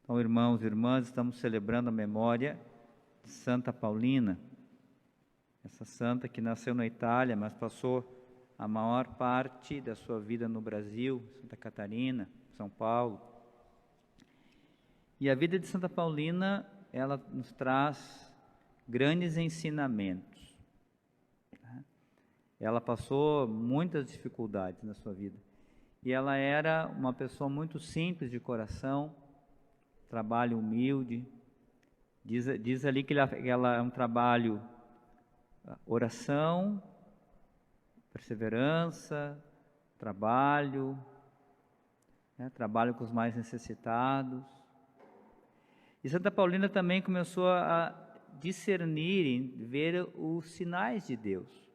Então, irmãos e irmãs, estamos celebrando a memória de Santa Paulina, essa santa que nasceu na Itália, mas passou a maior parte da sua vida no Brasil, Santa Catarina, São Paulo. E a vida de Santa Paulina, ela nos traz grandes ensinamentos. Ela passou muitas dificuldades na sua vida. E ela era uma pessoa muito simples de coração, trabalho humilde. Diz ali que ela é um trabalho, oração, perseverança, trabalho, trabalho com os mais necessitados. E Santa Paulina também começou a discernir, ver os sinais de Deus.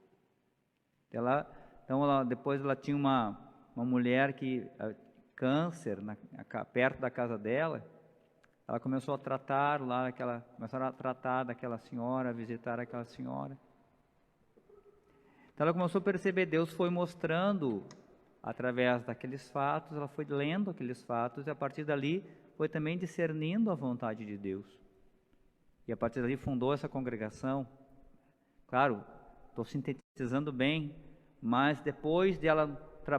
Depois ela tinha uma mulher que câncer perto da casa dela. Ela começou a tratar lá, começaram a tratar daquela senhora, a visitar aquela senhora. Então ela começou a perceber, Deus foi mostrando através daqueles fatos, ela foi lendo aqueles fatos e a partir dali foi também discernindo a vontade de Deus. E a partir dali fundou essa congregação. Claro, estou sintetizando bem, mas depois de ela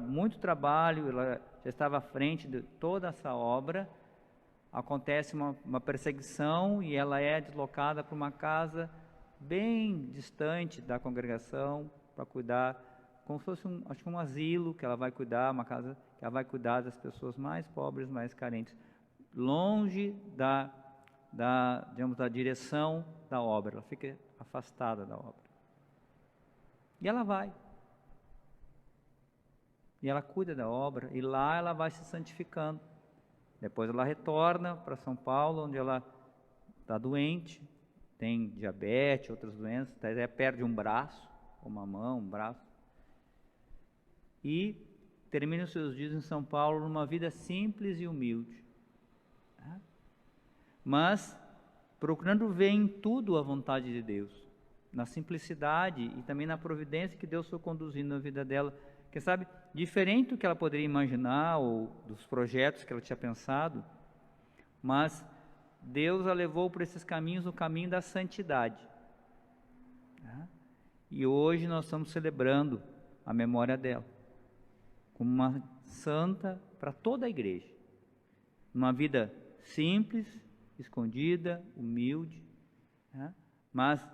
muito trabalho, ela já estava à frente de toda essa obra, acontece uma perseguição e ela é deslocada para uma casa bem distante da congregação para cuidar, como se fosse um asilo que ela vai cuidar, uma casa que ela vai cuidar das pessoas mais pobres, mais carentes, longe da direção da obra, ela fica afastada da obra. E ela vai. E ela cuida da obra, e lá ela vai se santificando. Depois ela retorna para São Paulo, onde ela está doente, tem diabetes, outras doenças, até perde um braço, uma mão, um braço. E termina os seus dias em São Paulo numa vida simples e humilde. Mas procurando ver em tudo a vontade de Deus, na simplicidade e também na providência que Deus foi conduzindo na vida dela. Quem sabe, diferente do que ela poderia imaginar ou dos projetos que ela tinha pensado, mas Deus a levou por esses caminhos, o caminho da santidade. E hoje nós estamos celebrando a memória dela, como uma santa para toda a igreja. Uma vida simples, escondida, humilde, mas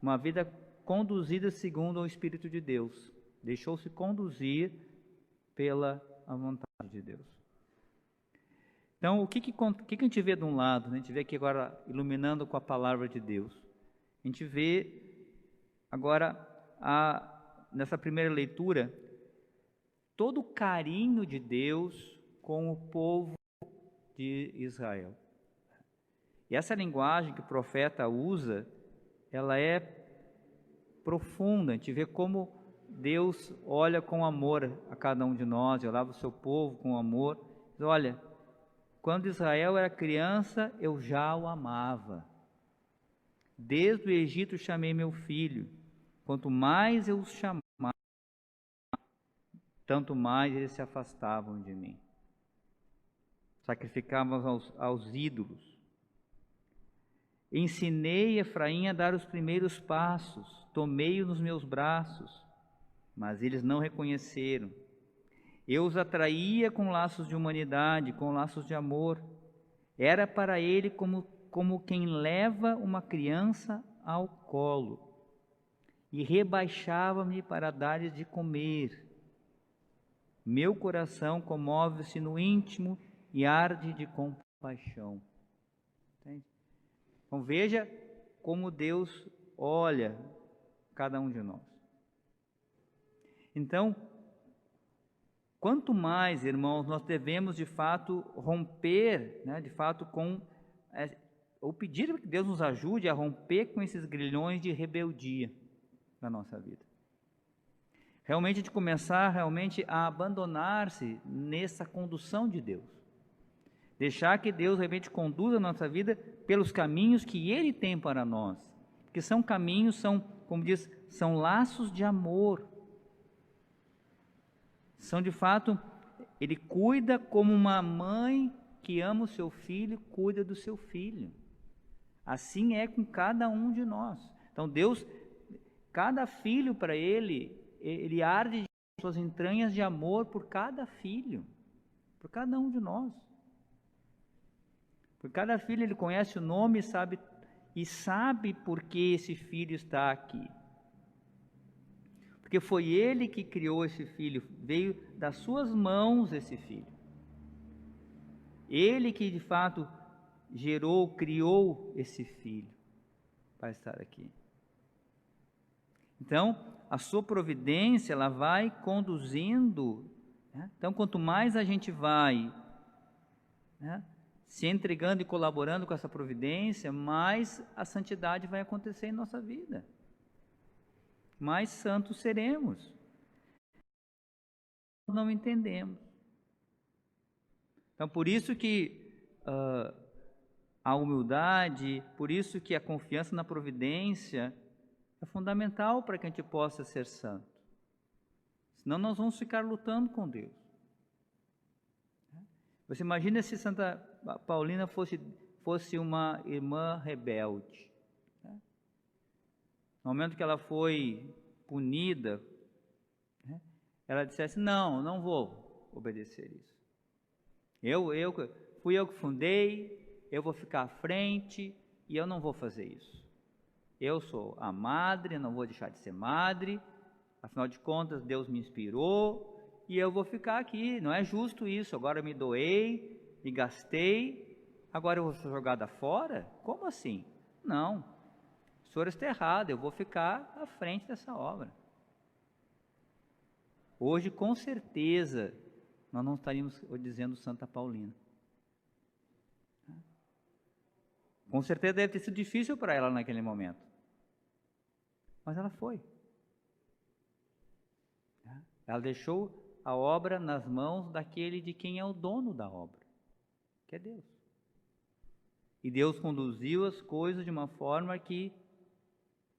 uma vida conduzida segundo o Espírito de Deus. Deixou-se conduzir pela vontade de Deus. Então, o que a gente vê de um lado? A gente vê aqui agora, iluminando com a palavra de Deus. A gente vê agora, nessa primeira leitura, todo o carinho de Deus com o povo de Israel. E essa linguagem que o profeta usa, ela é profunda. A gente vê como Deus olha com amor a cada um de nós, olhava o seu povo com amor. Diz, olha, quando Israel era criança, eu já o amava. Desde o Egito chamei meu filho. Quanto mais eu os chamava, tanto mais eles se afastavam de mim. Sacrificavam aos ídolos. Ensinei Efraim a dar os primeiros passos, tomei-o nos meus braços, mas eles não reconheceram. Eu os atraía com laços de humanidade, com laços de amor. Era para ele como quem leva uma criança ao colo, e rebaixava-me para dar-lhes de comer. Meu coração comove-se no íntimo e arde de compaixão. Entende? Então veja como Deus olha cada um de nós. Então, quanto mais, irmãos, nós devemos de fato romper, de fato ou pedir que Deus nos ajude a romper com esses grilhões de rebeldia na nossa vida. Realmente de começar a abandonar-se nessa condução de Deus. Deixar que Deus realmente conduza a nossa vida pelos caminhos que Ele tem para nós. Que são caminhos, como diz, são laços de amor. São de fato, Ele cuida como uma mãe que ama o seu filho, cuida do seu filho. Assim é com cada um de nós. Então Deus, cada filho para ele arde de suas entranhas de amor por cada filho, por cada um de nós. Por cada filho ele conhece o nome e sabe por que esse filho está aqui. Porque foi ele que criou esse filho, veio das suas mãos esse filho. Ele que de fato criou esse filho para estar aqui. Então, a sua providência, ela vai conduzindo, né? Então, quanto mais a gente vai, né, se entregando e colaborando com essa providência, mais a santidade vai acontecer em nossa vida. Mais santos seremos. Nós não entendemos. Então, por isso que a humildade, por isso que a confiança na providência é fundamental para que a gente possa ser santo. Senão nós vamos ficar lutando com Deus. Você imagina se Santa Paulina fosse uma irmã rebelde. No momento que ela foi punida, ela dissesse: não vou obedecer isso. Fui eu que fundei, eu vou ficar à frente e eu não vou fazer isso. Eu sou a madre, não vou deixar de ser madre, afinal de contas Deus me inspirou e eu vou ficar aqui, não é justo isso, agora eu me doei, me gastei, agora eu vou ser jogada fora? Como assim? Não. O senhor está errado, eu vou ficar à frente dessa obra. Hoje, com certeza, nós não estaríamos dizendo Santa Paulina. Com certeza deve ter sido difícil para ela naquele momento. Mas ela foi. Ela deixou a obra nas mãos daquele de quem é o dono da obra, que é Deus. E Deus conduziu as coisas de uma forma que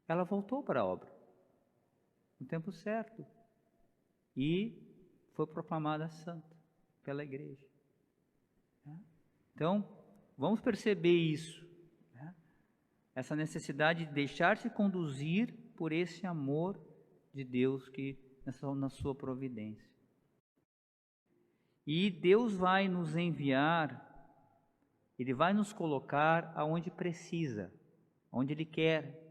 ela voltou para a obra, no tempo certo, e foi proclamada santa pela igreja. Então, vamos perceber isso, essa necessidade de deixar-se conduzir por esse amor de Deus que na sua providência. E Deus vai nos enviar, Ele vai nos colocar aonde precisa, onde Ele quer.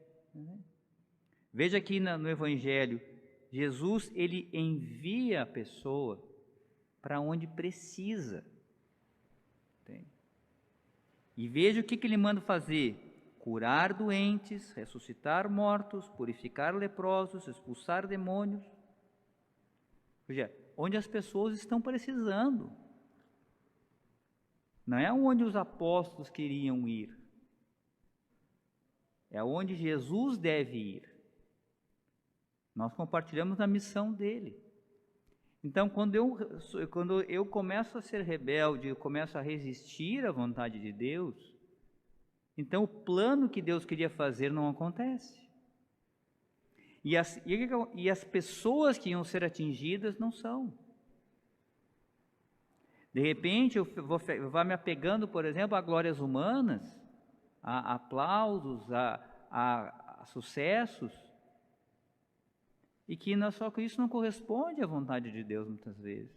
Veja aqui no Evangelho, Jesus, Ele envia a pessoa para onde precisa. E veja o que Ele manda fazer: curar doentes, ressuscitar mortos, purificar leprosos, expulsar demônios. Ou seja, onde as pessoas estão precisando. Não é onde os apóstolos queriam ir. É onde Jesus deve ir. Nós compartilhamos a missão dele. Então, quando eu começo a ser rebelde, eu começo a resistir à vontade de Deus, então o plano que Deus queria fazer não acontece. E as pessoas que iam ser atingidas não são. De repente, eu vou me apegando, por exemplo, a glórias humanas, a aplausos, a sucessos, e que só que isso não corresponde à vontade de Deus muitas vezes.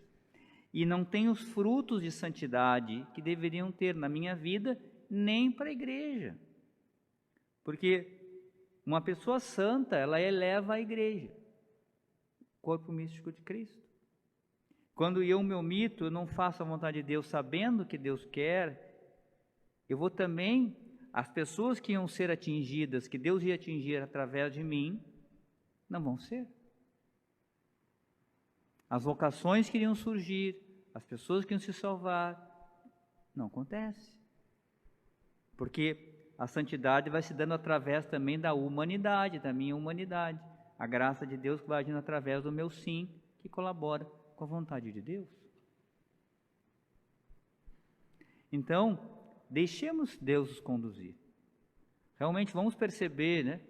E não tem os frutos de santidade que deveriam ter na minha vida, nem para a igreja. Porque uma pessoa santa, ela eleva a igreja, o corpo místico de Cristo. Quando eu me omito, eu não faço a vontade de Deus sabendo o que Deus quer, eu vou também, as pessoas que iam ser atingidas, que Deus ia atingir através de mim, não vão ser. As vocações que iriam surgir, as pessoas que iam se salvar, não acontece. Porque a santidade vai se dando através também da humanidade, da minha humanidade. A graça de Deus vai agindo através do meu sim, que colabora com a vontade de Deus. Então, deixemos Deus nos conduzir. Realmente vamos perceber, né?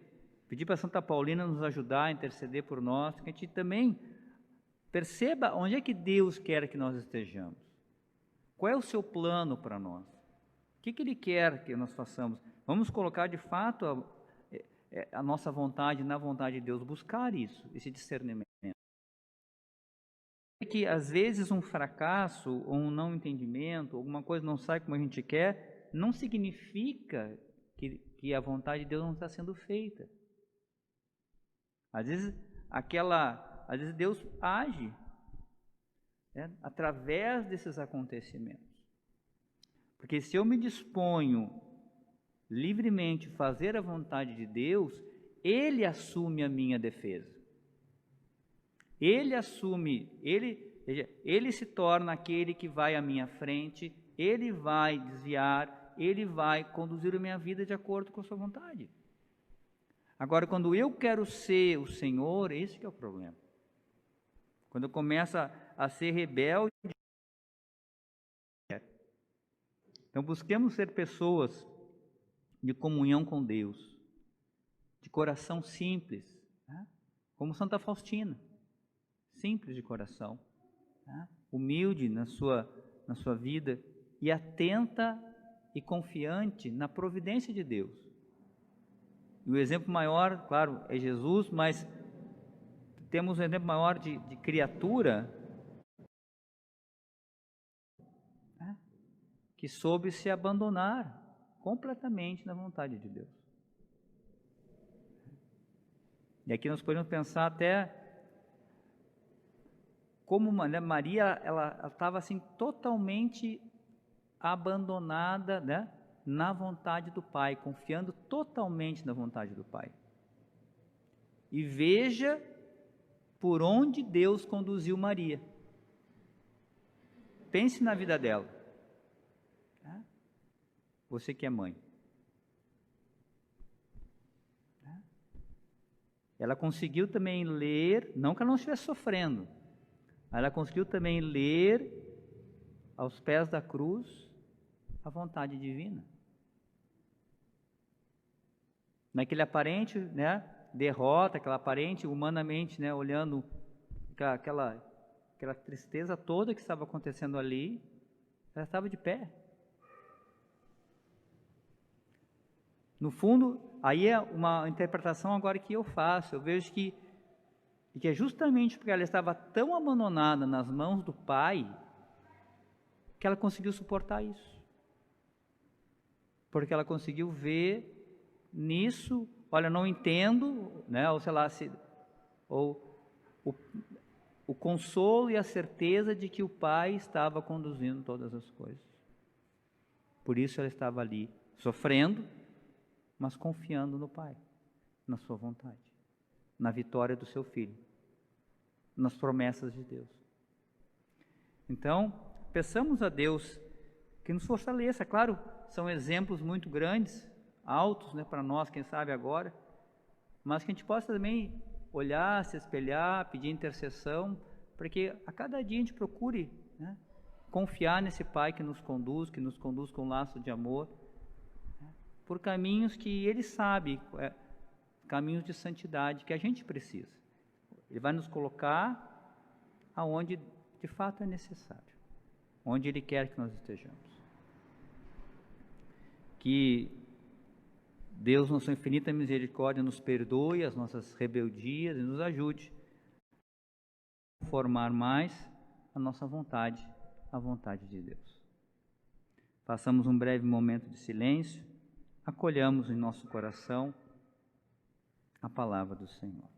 Pedir para Santa Paulina nos ajudar a interceder por nós, que a gente também perceba onde é que Deus quer que nós estejamos. Qual é o seu plano para nós? O que Ele quer que nós façamos? Vamos colocar de fato a nossa vontade na vontade de Deus, buscar isso, esse discernimento. Que às vezes um fracasso ou um não entendimento, alguma coisa não sai como a gente quer, não significa que a vontade de Deus não está sendo feita. Às vezes Deus age, né, através desses acontecimentos. Porque se eu me disponho livremente a fazer a vontade de Deus, Ele assume a minha defesa. Ele se torna aquele que vai à minha frente, Ele vai desviar, Ele vai conduzir a minha vida de acordo com a sua vontade. Agora, quando eu quero ser o Senhor, esse que é o problema. Quando eu começo a ser rebelde. Então, busquemos ser pessoas de comunhão com Deus, de coração simples, né? Como Santa Faustina. Simples de coração, né? Humilde na sua vida e atenta e confiante na providência de Deus. E o exemplo maior, claro, é Jesus, mas temos um exemplo maior de criatura, né? Que soube se abandonar completamente na vontade de Deus. E aqui nós podemos pensar até como Maria, ela estava assim totalmente abandonada, né, na vontade do Pai, confiando totalmente na vontade do Pai. E veja por onde Deus conduziu Maria. Pense na vida dela. Você que é mãe. Ela conseguiu também ler, não que ela não estivesse sofrendo, ela conseguiu também ler aos pés da cruz a vontade divina. Naquele aparente, né, derrota, aquela aparente, humanamente, né, olhando aquela tristeza toda que estava acontecendo ali, ela estava de pé. No fundo, aí é uma interpretação agora que eu faço. Eu vejo que é justamente porque ela estava tão abandonada nas mãos do Pai que ela conseguiu suportar isso. Porque ela conseguiu ver nisso, olha, não entendo, né, ou sei lá, o consolo e a certeza de que o Pai estava conduzindo todas as coisas. Por isso ela estava ali, sofrendo, mas confiando no Pai, na sua vontade, na vitória do seu Filho, nas promessas de Deus. Então, peçamos a Deus que nos fortaleça. Claro, são exemplos muito grandes, altos, né, para nós, quem sabe agora, mas que a gente possa também olhar, se espelhar, pedir intercessão, para que a cada dia a gente procure, né, confiar nesse Pai que nos conduz com um laço de amor, né, por caminhos que Ele sabe, caminhos de santidade que a gente precisa. Ele vai nos colocar aonde de fato é necessário, onde Ele quer que nós estejamos. Que Deus, na sua infinita misericórdia, nos perdoe as nossas rebeldias e nos ajude a formar mais a nossa vontade, a vontade de Deus. Passamos um breve momento de silêncio, acolhamos em nosso coração a palavra do Senhor.